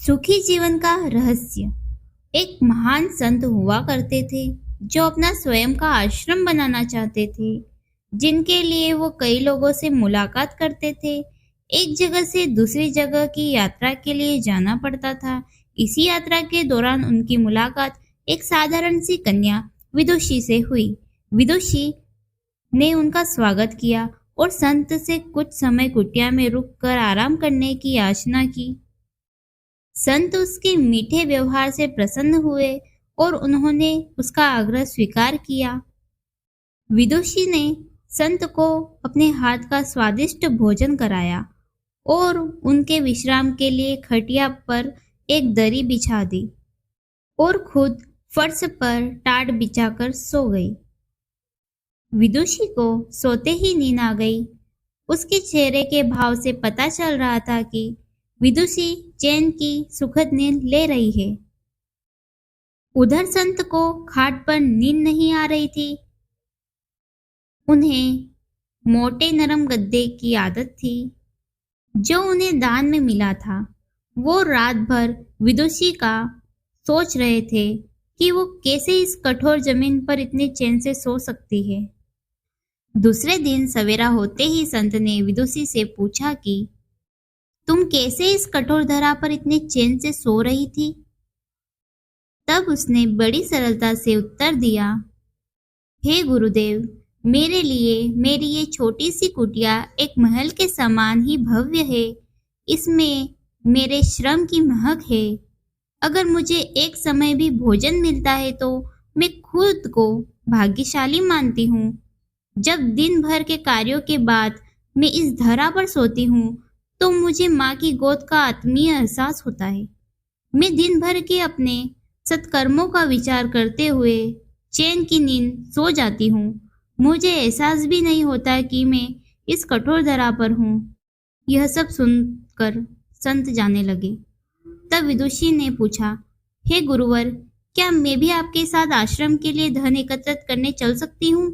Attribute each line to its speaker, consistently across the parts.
Speaker 1: सुखी जीवन का रहस्य। एक महान संत हुआ करते थे जो अपना स्वयं का आश्रम बनाना चाहते थे, जिनके लिए वो कई लोगों से मुलाकात करते थे। एक जगह से दूसरी जगह की यात्रा के लिए जाना पड़ता था। इसी यात्रा के दौरान उनकी मुलाकात एक साधारण सी कन्या विदुषी से हुई। विदुषी ने उनका स्वागत किया और संत से कुछ समय कुटिया में रुककर आराम करने की याचना की। संत उसके मीठे व्यवहार से प्रसन्न हुए और उन्होंने उसका आग्रह स्वीकार किया। विदुषी ने संत को अपने हाथ का स्वादिष्ट भोजन कराया और उनके विश्राम के लिए खटिया पर एक दरी बिछा दी और खुद फर्श पर टाट बिछाकर सो गई। विदुषी को सोते ही नींद आ गई। उसके चेहरे के भाव से पता चल रहा था कि विदुषी चैन की सुखद नींद ले रही है। उधर संत को खाट पर नींद नहीं आ रही थी। उन्हें मोटे नरम गद्दे की आदत थी जो उन्हें दान में मिला था। वो रात भर विदुषी का सोच रहे थे कि वो कैसे इस कठोर जमीन पर इतने चैन से सो सकती है। दूसरे दिन सवेरा होते ही संत ने विदुषी से पूछा कि तुम कैसे इस कठोर धरा पर इतने चैन से सो रही थी? तब उसने बड़ी सरलता से उत्तर दिया, हे गुरुदेव, मेरे लिए मेरी ये छोटी सी कुटिया एक महल के समान ही भव्य है। इसमें मेरे श्रम की महक है। अगर मुझे एक समय भी भोजन मिलता है तो मैं खुद को भाग्यशाली मानती हूँ। जब दिन भर के कार्यों के बाद मैं इस धरा पर सोती हूँ तो मुझे माँ की गोद का आत्मीय एहसास होता है। मैं दिन भर के अपने सत्कर्मों का विचार करते हुए चैन की नींद सो जाती हूँ। मुझे एहसास भी नहीं होता कि मैं इस कठोर धरा पर हूँ। यह सब सुनकर संत जाने लगे। तब विदुषी ने पूछा, हे गुरुवर, क्या मैं भी आपके साथ आश्रम के लिए धन एकत्रित करने चल सकती हूँ?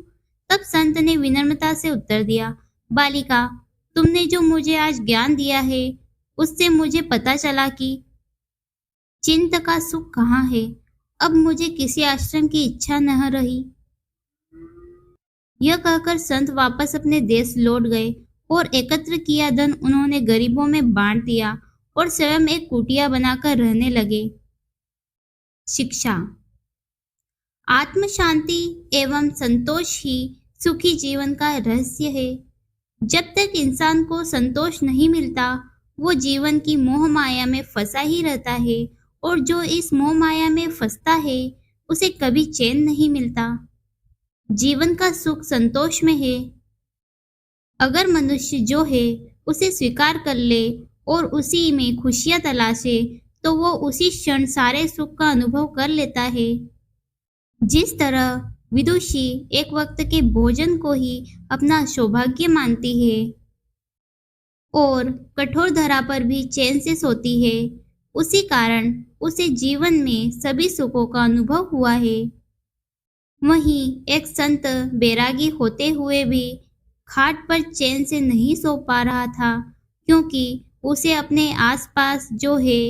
Speaker 1: तब संत ने विनम्रता से उत्तर दिया, बालिका, तुमने जो मुझे आज ज्ञान दिया है उससे मुझे पता चला कि चिंत का सुख कहाँ है। अब मुझे किसी आश्रम की इच्छा न रही। यह कहकर संत वापस अपने देश लौट गए और एकत्र किया धन उन्होंने गरीबों में बांट दिया और स्वयं एक कुटिया बनाकर रहने लगे। शिक्षा। आत्म शांति एवं संतोष ही सुखी जीवन का रहस्य है। जब तक इंसान को संतोष नहीं मिलता वो जीवन की मोह माया में फंसा ही रहता है और जो इस मोह माया में फंसता है उसे कभी चैन नहीं मिलता। जीवन का सुख संतोष में है। अगर मनुष्य जो है उसे स्वीकार कर ले और उसी में खुशियां तलाशे तो वो उसी क्षण सारे सुख का अनुभव कर लेता है। जिस तरह विदुषी एक वक्त के भोजन को ही अपना सौभाग्य मानती है और कठोर धरा पर भी चैन से सोती है, उसी कारण उसे जीवन में सभी सुखों का अनुभव हुआ है। वहीं एक संत बैरागी होते हुए भी खाट पर चैन से नहीं सो पा रहा था क्योंकि उसे अपने आसपास जो है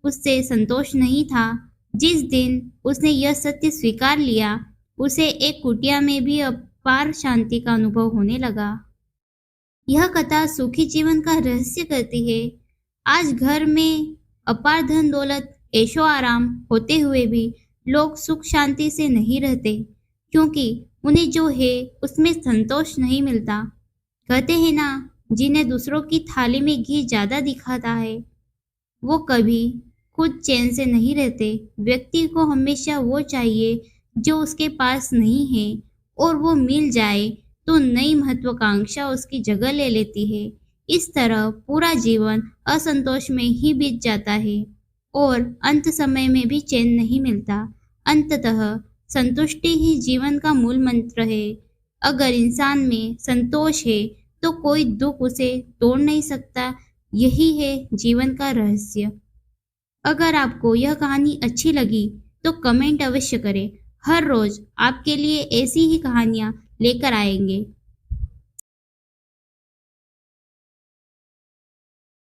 Speaker 1: उससे संतोष नहीं था। जिस दिन उसने यह सत्य स्वीकार लिया उसे एक कुटिया में भी अपार शांति का अनुभव होने लगा। यह कथा सुखी जीवन का रहस्य कहती है। आज घर में अपार धन दौलत ऐशो आराम होते हुए भी लोग सुख शांति से नहीं रहते क्योंकि उन्हें जो है उसमें संतोष नहीं मिलता। कहते हैं ना, जिन्हें दूसरों की थाली में घी ज्यादा दिखाता है वो कभी खुद चैन से नहीं रहते। व्यक्ति को हमेशा वो चाहिए जो उसके पास नहीं है और वो मिल जाए तो नई महत्वाकांक्षा उसकी जगह ले लेती है। इस तरह पूरा जीवन असंतोष में ही बीत जाता है और अंत समय में भी चैन नहीं मिलता। अंततः संतुष्टि ही जीवन का मूल मंत्र है। अगर इंसान में संतोष है तो कोई दुख उसे तोड़ नहीं सकता। यही है जीवन का रहस्य। अगर आपको यह कहानी अच्छी लगी तो कमेंट अवश्य करें। हर रोज आपके लिए ऐसी ही कहानियाँ लेकर आएंगे।